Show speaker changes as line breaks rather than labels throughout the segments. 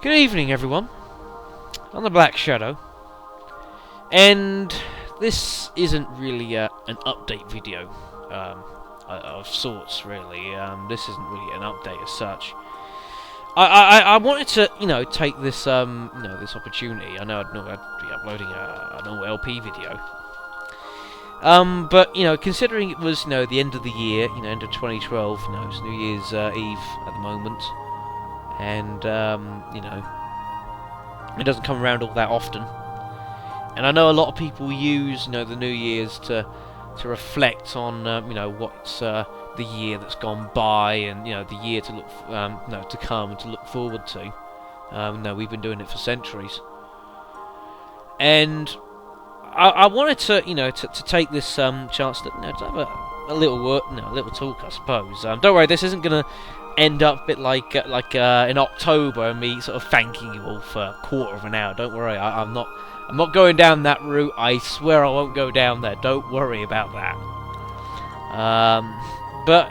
Good evening, everyone. I'm the Black Shadow, and this isn't really an update video of sorts, really. This isn't really an update as such. I wanted to, take this, this opportunity. I know I'd be uploading an old LP video. But, considering it was, the end of the year, end of 2012, it's New Year's Eve at the moment, and, it doesn't come around all that often. And I know a lot of people use, the New Year's to reflect on, what's the year that's gone by, and the year to look, to come and to look forward to. We've been doing it for centuries. And I wanted to, to take this chance to have a little work, a little talk, I suppose. Don't worry, this isn't gonna end up a bit like in October, and me sort of thanking you all for a quarter of an hour. Don't worry, I'm not going down that route. I swear I won't go down there. Don't worry about that. But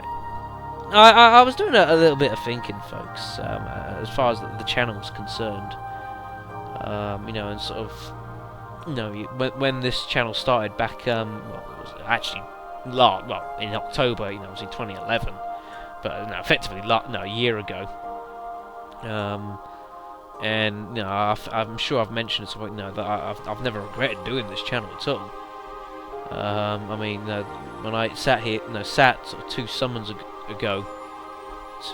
I was doing a little bit of thinking, folks, as far as the channel's concerned. And sort of, when this channel started back, it was actually in October, it was in 2011. But effectively, a year ago. And I'm sure I've mentioned at some point that I've never regretted doing this channel at all. When I sat here, sort of 2 summons ago,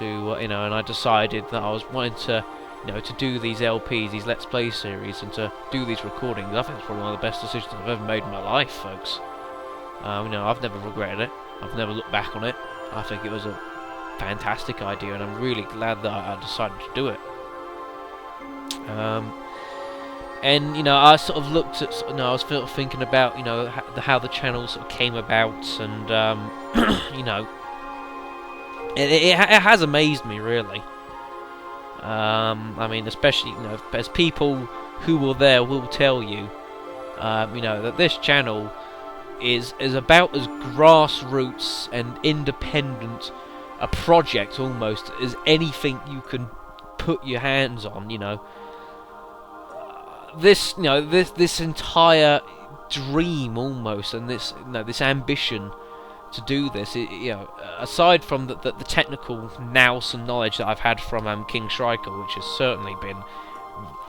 and I decided that I was wanting to, to do these LPs, these Let's Play series, and to do these recordings. I think it's probably one of the best decisions I've ever made in my life, folks. I've never regretted it. I've never looked back on it. I think it was a fantastic idea, and I'm really glad that I decided to do it. I sort of looked at, I was thinking about, how the channel sort of came about, and it has amazed me, really. Especially, as people who were there will tell you, that this channel is about as grassroots and independent a project almost as anything you can put your hands on. This entire dream almost, and this ambition to do this, aside from the technical nous and knowledge that I've had from King Striker, which has certainly been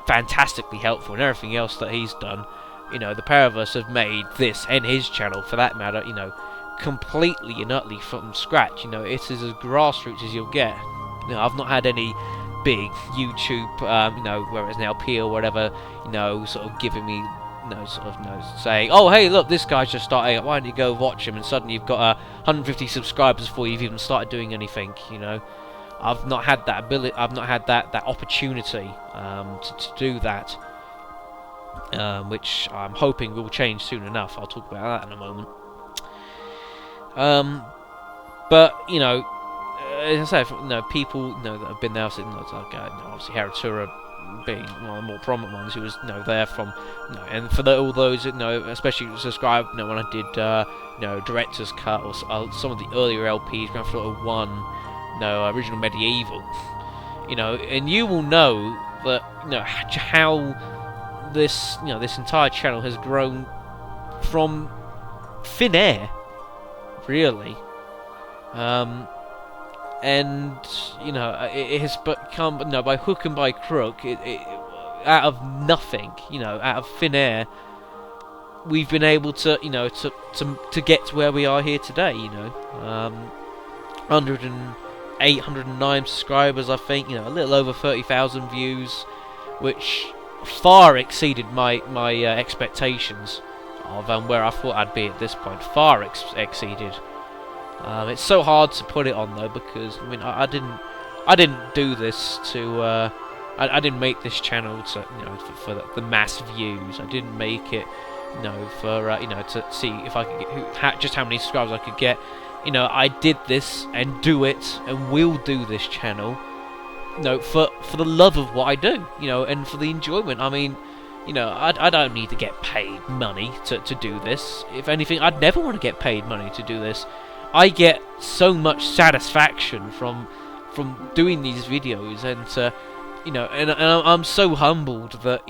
fantastically helpful, and everything else that he's done, the pair of us have made this, and his channel for that matter, completely and utterly from scratch. It is as grassroots as you'll get. I've not had any big YouTube, whether it's an LP or whatever, sort of giving me, saying, oh, hey, look, this guy's just starting, why don't you go watch him, and suddenly you've got 150 subscribers before you've even started doing anything, I've not had that ability, I've not had that opportunity to do that, which I'm hoping will change soon enough. I'll talk about that in a moment. But as I say, people that have been there, obviously Haratura being one of the more prominent ones, who was there from, and for all those especially subscribe, when I did Director's Cut, or some of the earlier LPs, Grand Theft Auto 1, Original Medieval, and you will know that how this this entire channel has grown from thin air, really. And it has become, by hook and by crook, it out of nothing, out of thin air, we've been able to, to get to where we are here today. 809 subscribers, I think. A little over 30,000 views, which far exceeded my expectations of where I thought I'd be at this point. Far exceeded. It's so hard to put it on though, because I didn't do this to I didn't make this channel to for the mass views. I didn't make it for to see if I could get just how many subscribers I could get. I did this and do it and will do this channel for the love of what I do, and for the enjoyment. I don't need to get paid money to do this. If anything, I'd never want to get paid money to do this. I get so much satisfaction from doing these videos, and and I'm so humbled that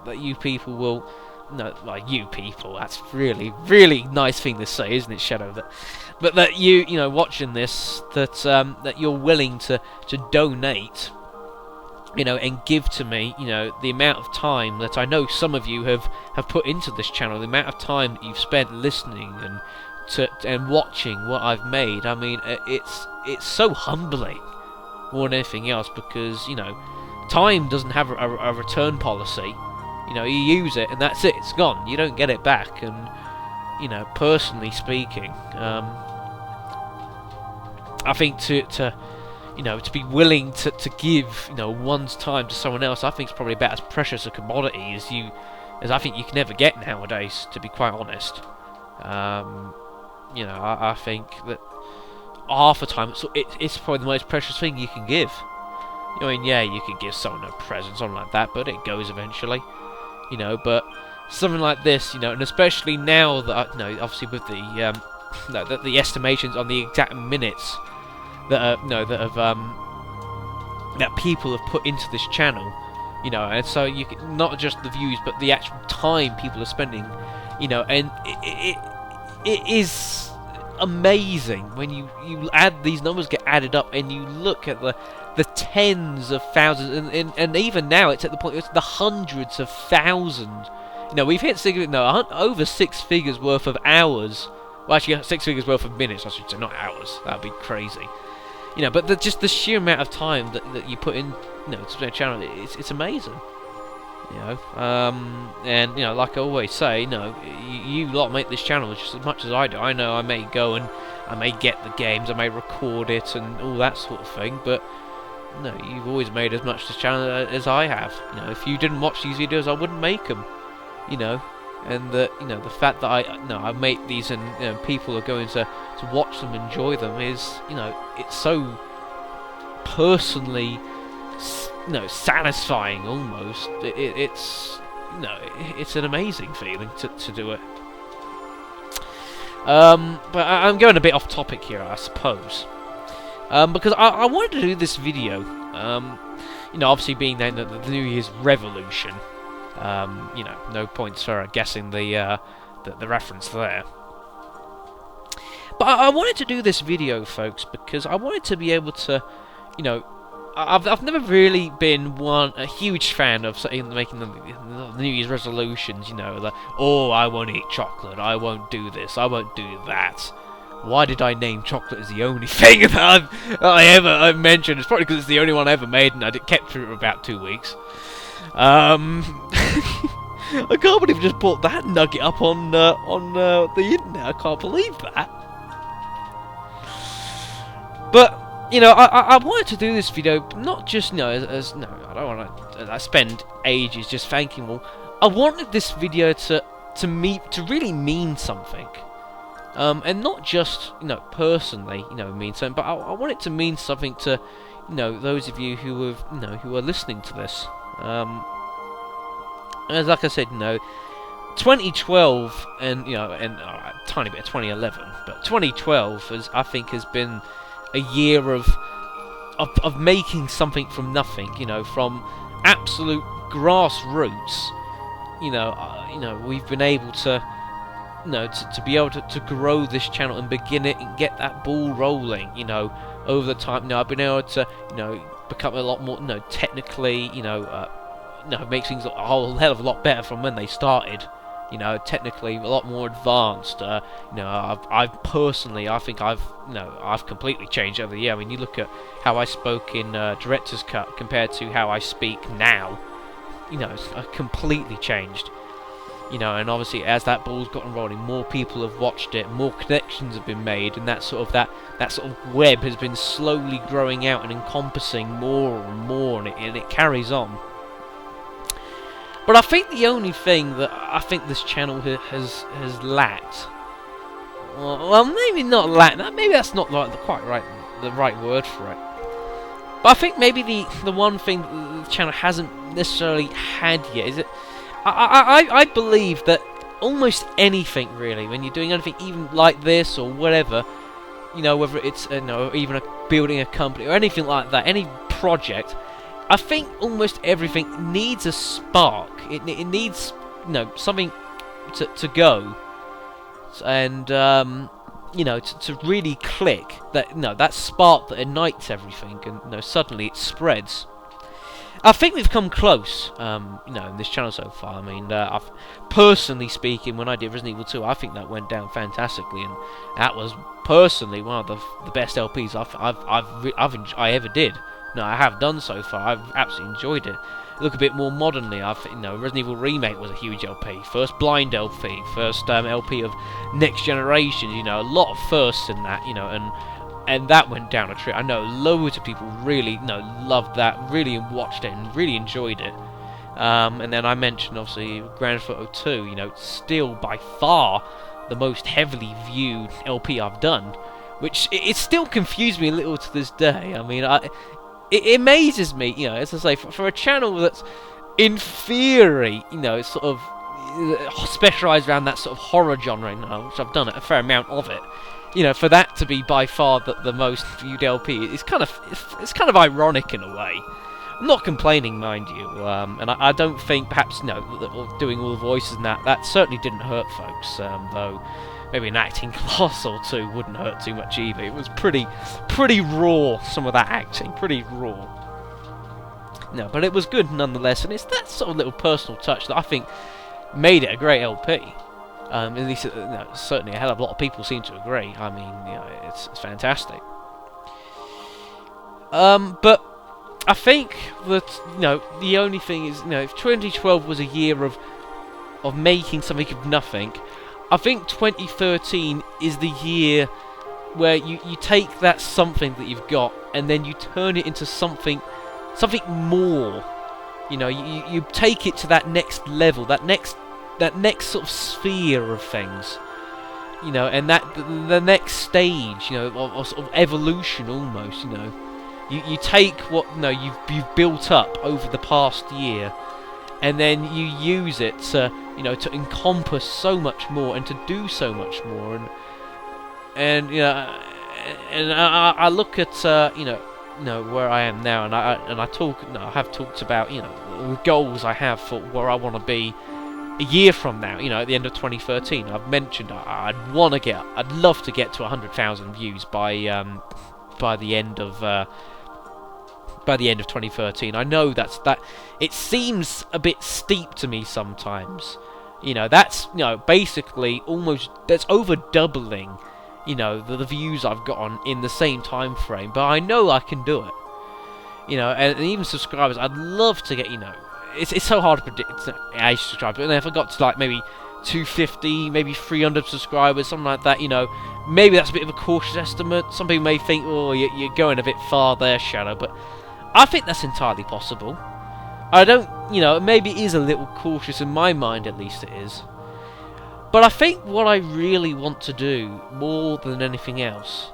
that you people will. No, like you people. That's really, really nice thing to say, isn't it, Shadow? But that you watching this, that you're willing to donate, and give to me, the amount of time that I know some of you have put into this channel, the amount of time that you've spent listening and watching what I've made. I mean, it's so humbling more than anything else, because time doesn't have a return policy. You use it and that's it. It's gone. You don't get it back. And personally speaking, I think to be willing to give one's time to someone else, I think it's probably about as precious a commodity as I think you can ever get nowadays. To be quite honest, I think that half the time it's probably the most precious thing you can give. I mean, yeah, you can give someone a present, something like that, but it goes eventually. But something like this, and especially now that obviously with the estimations on the exact minutes that that people have put into this channel, and so you can, not just the views, but the actual time people are spending, and it is amazing when you add these numbers, get added up, and you look at the tens of thousands, and even now it's at the point it's the hundreds of thousands. We've hit over 6 figures worth of hours. Well, actually, 6 figures worth of minutes, I should say, not hours. That'd be crazy. But just the sheer amount of time that you put in, to the channel, it's amazing. And like I always say, you lot make this channel just as much as I do. I know I may go and I may get the games, I may record it and all that sort of thing, but no, you've always made as much this channel as I have. If you didn't watch these videos, I wouldn't make them. And the fact that I make these and people are going to watch them, enjoy them, is it's so personally satisfying almost. It's an amazing feeling to do it. But I'm going a bit off topic here, I suppose. Because I wanted to do this video, obviously being named the New Year's Revolution, no points for guessing the reference there. But I wanted to do this video, folks, because I wanted to be able to, I've never really been a huge fan of making the New Year's resolutions, like, I won't eat chocolate, I won't do this, I won't do that. Why did I name chocolate as the only thing that I've mentioned? It's probably because it's the only one I ever made, and I kept it for about 2 weeks. I can't believe I just brought that nugget up on the internet. I can't believe that. But I wanted to do this video not just as I don't want to spend ages just thanking all. I wanted this video to really mean something. And not just personally mean something, but I want it to mean something to those of you who have who are listening to this. As like I said, 2012 and a tiny bit of 2011, but 2012 I think has been a year of making something from nothing. From absolute grassroots. We've been able to. To be able to grow this channel and begin it and get that ball rolling, over the time. I've been able to, become a lot more, technically, make things a whole hell of a lot better from when they started. Technically a lot more advanced. I've personally, I think I've completely changed over the year. I mean, you look at how I spoke in Director's Cut compared to how I speak now. It's completely changed. And obviously as that ball's gotten rolling, more people have watched it, more connections have been made, and that sort of web has been slowly growing out and encompassing more and more, and it carries on. But I think the only thing that I think this channel has lacked, well, maybe not lacked, maybe that's not the right word for it. But I think maybe the one thing that the channel hasn't necessarily had yet is that I believe that almost anything really, when you're doing anything even like this or whatever, whether it's even building a company or anything like that, any project, I think almost everything needs a spark. It needs, something to go, and to really click. That spark that ignites everything, and suddenly it spreads. I think we've come close, in this channel so far. I mean, personally speaking, when I did Resident Evil 2, I think that went down fantastically, and that was personally one of the best LPs I ever did. No, I have done so far. I've absolutely enjoyed it. Look a bit more modernly. Resident Evil Remake was a huge LP. First Blind LP, first LP of Next Generation. A lot of firsts in that. And that went down a tree. I know loads of people really, loved that, really watched it, and really enjoyed it. And then I mentioned, obviously, Grand Theft Auto 2, still by far the most heavily viewed LP I've done, which it still confused me a little to this day. I mean, it amazes me, as I say, for a channel that's in theory, sort of specialised around that sort of horror genre, which I've done a fair amount of it. For that to be by far the most viewed LP, it's kind of ironic in a way. I'm not complaining, mind you, and I don't think perhaps doing all the voices and that certainly didn't hurt folks. Though maybe an acting class or two wouldn't hurt too much either. It was pretty raw, some of that acting, pretty raw. But it was good nonetheless, and it's that sort of little personal touch that I think made it a great LP. At least, certainly a hell of a lot of people seem to agree. I mean, it's fantastic. But I think that, the only thing is, if 2012 was a year of making something of nothing, I think 2013 is the year where you take that something that you've got and then you turn it into something more. You take it to that next level, that next sort of sphere of things, and that the next stage, of sort of evolution almost. You take what you've built up over the past year, and then you use it to encompass so much more and to do so much more, and I look at where I am now, and I have talked about the goals I have for where I want to be a year from now, at the end of 2013. I've mentioned I'd love to get to 100,000 views by the end of 2013. I know that it seems a bit steep to me sometimes. That's basically that's over doubling the views I've got in the same time frame. But I know I can do it. And even subscribers, I'd love to get It's so hard to predict age subscribers. And if I got to maybe 250, maybe 300 subscribers, something like that, maybe that's a bit of a cautious estimate. Some people may think, oh, you're going a bit far there, Shadow, but I think that's entirely possible. I don't, maybe it is a little cautious in my mind, at least it is. But I think what I really want to do, more than anything else,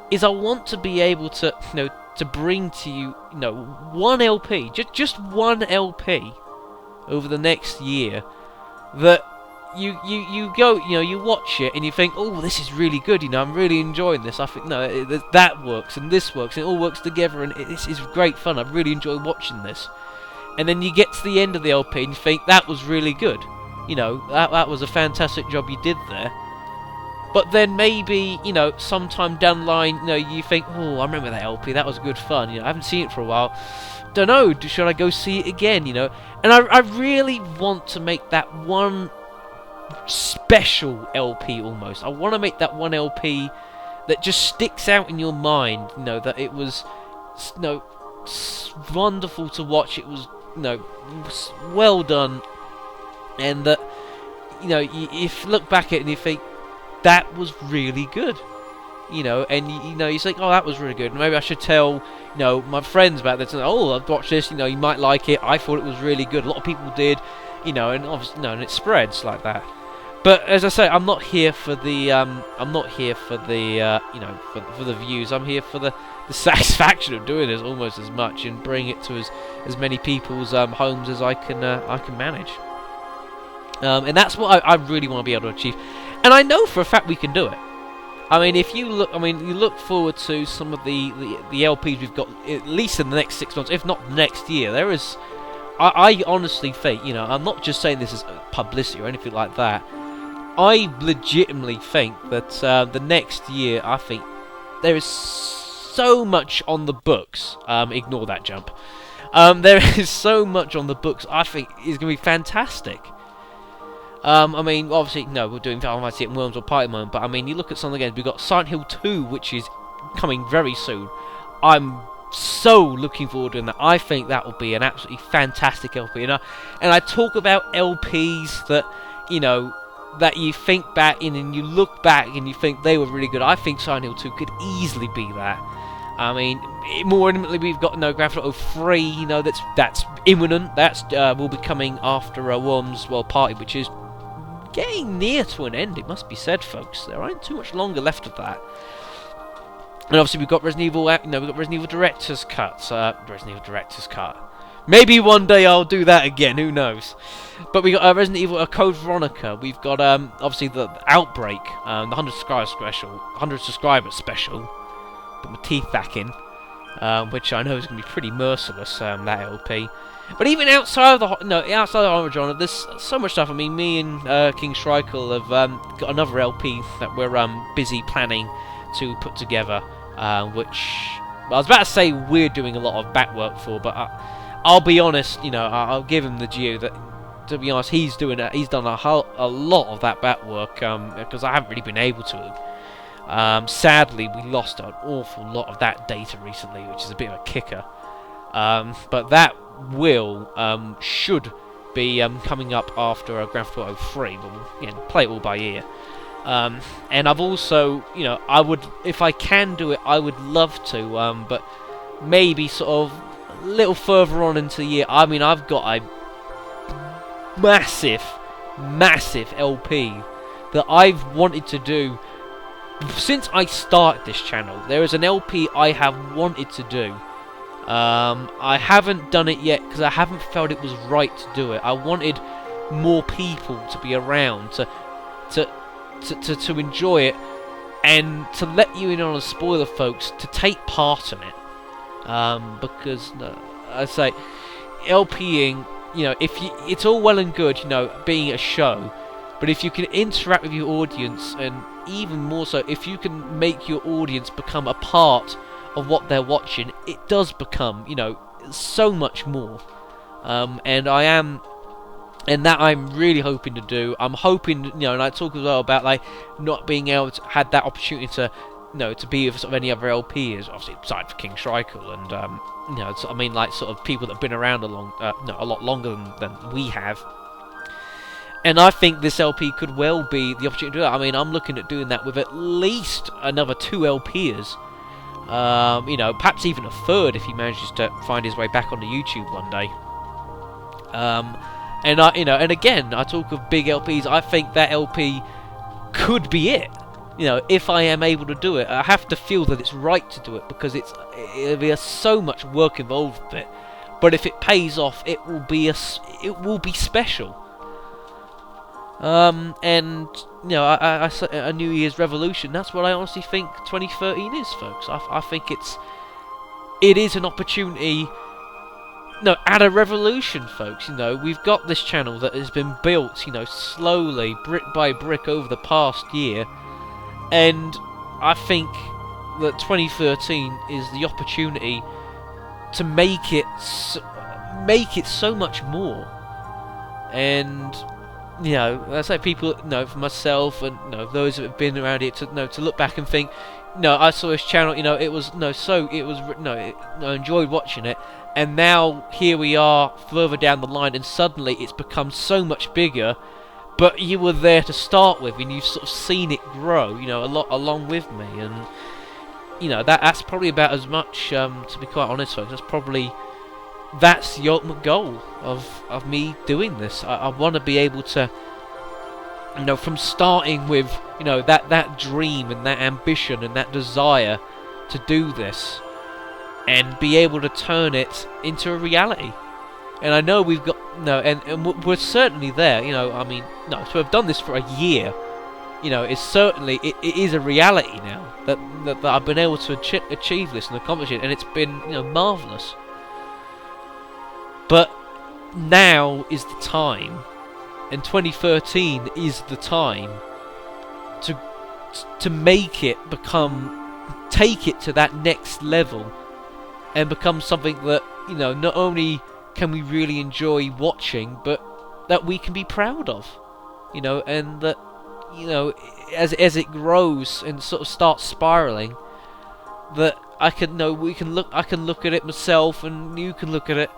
is I want to be able to, to bring to you, one LP, just one LP over the next year that you go, you watch it and you think, oh, this is really good, I'm really enjoying this. I think, that works and this works, and it all works together, and this is great fun. I really enjoy watching this. And then you get to the end of the LP and you think, that was really good. That was a fantastic job you did there. But then maybe, sometime down the line, you think, oh, I remember that LP, that was good fun, I haven't seen it for a while. Don't know, should I go see it again, And I really want to make that one special LP almost. I want to make that one LP that just sticks out in your mind, that it was, wonderful to watch, it was, well done, and that, if you look back at it and you think, that was really good, and you think, oh, that was really good. Maybe I should tell, my friends about this. And, oh, I've watched this. You might like it. I thought it was really good. A lot of people did, and obviously, and it spreads like that. But as I say, I'm not here for the, for the views. I'm here for the satisfaction of doing this almost as much and bring it to as many people's homes as I can manage. And that's what I really want to be able to achieve. And I know for a fact we can do it. I mean, if you look, I mean, you look forward to some of the LPs we've got, at least in the next 6 months, if not next year. There is, I honestly think, you know, I'm not just saying this as publicity or anything like that. I legitimately think that the next year, I think there is so much on the books. Ignore that jump. There is so much on the books. I think is going to be fantastic. I mean, obviously, no, we're doing Final Fantasy and Worms or Party Mode, but I mean, you look at some of the games. We've got Silent Hill 2, which is coming very soon. I'm so looking forward to doing that. I think that will be an absolutely fantastic LP. And I talk about LPs that, you know, that you think back in and you look back and you think they were really good. I think Silent Hill 2 could easily be that. I mean, more intimately, we've got Grand Theft Auto 3. You know, that's imminent. That's will be coming after Worms World Party, which is getting near to an end. It must be said, folks. There ain't too much longer left of that. And obviously, we've got Resident Evil. You know, we've got Resident Evil Director's Cut. Resident Evil Director's Cut. Maybe one day I'll do that again. Who knows? But we got Resident Evil Code Veronica. We've got obviously the Outbreak, the 100 subscriber special. Put my teeth back in, which I know is going to be pretty merciless. That LP. But even outside of outside of the genre, there's so much stuff. I mean, me and King Schreikel have got another LP that we're busy planning to put together, which I was about to say we're doing a lot of back work for, but I'll be honest, you know, I'll give him the due that, to be honest, he's done a lot of that back work because I haven't really been able to. Sadly, we lost an awful lot of that data recently, which is a bit of a kicker. But that should be coming up after Grand Theft Auto 3, but we'll play it all by ear. And I've also, you know, I would, if I can do it, I would love to, but maybe sort of a little further on into the year. I mean, I've got a massive LP that I've wanted to do since I started this channel. There is an LP I have wanted to do. I haven't done it yet because I haven't felt it was right to do it. I wanted more people to be around to enjoy it, and to let you in on a spoiler, folks, to take part in it. Because I say LPing, you know, it's all well and good, you know, being a show, but if you can interact with your audience, and even more so, if you can make your audience become a part of what they're watching, it does become, you know, so much more. And that I'm really hoping to do. I'm hoping, you know, and I talk as well about like not being able to had that opportunity to, you know, to be with sort of any other LPs, obviously aside from King Schreikel, and you know, so, I mean, like sort of people that have been around a lot longer than we have. And I think this LP could well be the opportunity to do that. I mean, I'm looking at doing that with at least another 2 LPs. You know, perhaps even a third if he manages to find his way back onto YouTube one day. And you know, and again, I talk of big LPs. I think that LP could be it. You know, if I am able to do it, I have to feel that it's right to do it because it'll be so much work involved with it. But if it pays off, it will be special. And you know, I a New Year's Revolution. That's what I honestly think 2013 is, folks. I think it is an opportunity. No, at a revolution, folks. You know, we've got this channel that has been built, you know, slowly, brick by brick, over the past year, and I think that 2013 is the opportunity to make it so much more. And you know, I say people, you know, for myself and, you know, those that have been around it, to, you know, to look back and think, no, I saw this channel, you know, I enjoyed watching it, and now here we are further down the line, and suddenly it's become so much bigger, but you were there to start with, and you've sort of seen it grow, you know, a lot along with me, and you know, that's probably about as much, to be quite honest, folks, that's the ultimate goal of me doing this. I want to be able to, you know, from starting with, you know, that dream and that ambition and that desire to do this, and be able to turn it into a reality. And I know we've got, no, and we're certainly there, you know, I mean, no, to have done this for a year, you know, it's certainly it is a reality now that I've been able to achieve this and accomplish it, and it's been, you know, marvelous. But now is the time, and 2013 is the time to make it take it to that next level, and become something that, you know, not only can we really enjoy watching, but that we can be proud of, you know, and that, you know, as it grows and sort of starts spiraling, that I can look at it myself, and you can look at it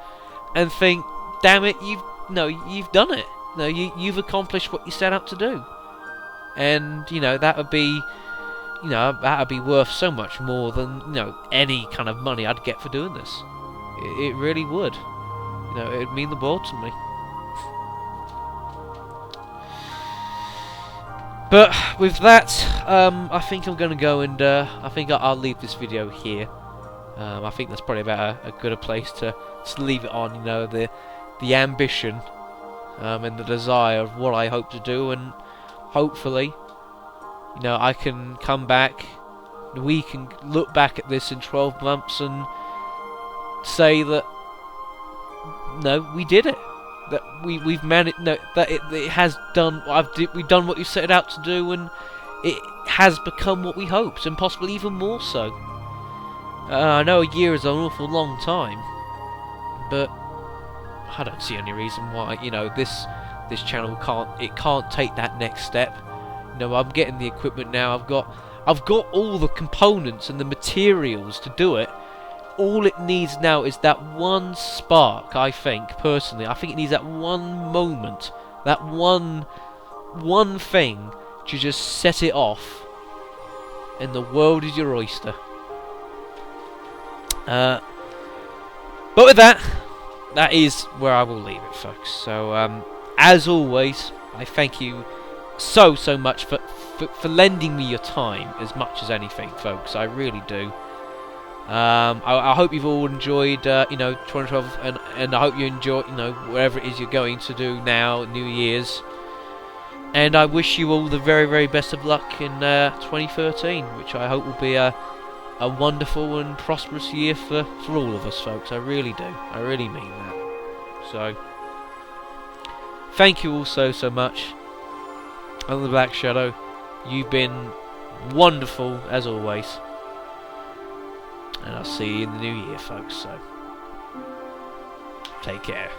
and think, damn it, you've done it. No, you've accomplished what you set out to do, and, you know, that would be worth so much more than, you know, any kind of money I'd get for doing this. It really would. You know, it'd mean the world to me. But with that, I think I'm going to go, and I think I'll leave this video here. I think that's probably about a good place to leave it on. You know, the ambition and the desire of what I hope to do, and hopefully, you know, I can come back, we can look back at this in 12 months and say that, no, we did it. That we've managed. No, that it has done. We've done what you set it out to do, and it has become what we hoped, and possibly even more so. I know a year is an awful long time, but I don't see any reason why, you know, this channel can't take that next step. You know, I'm getting the equipment now. I've got all the components and the materials to do it. All it needs now is that one spark, I think, personally. I think it needs that one moment, that one thing to just set it off, and the world is your oyster. But with that is where I will leave it, folks. So, as always, I thank you so much for lending me your time as much as anything, folks. I really do. I hope you've all enjoyed, you know, 2012, and I hope you enjoy, you know, whatever it is you're going to do now, New Year's. And I wish you all the very best of luck in 2013, which I hope will be a wonderful and prosperous year for all of us, folks. I really do. I really mean that. So, thank you all so much. I'm the Black Shadow. You've been wonderful as always. And I'll see you in the new year, folks, so take care.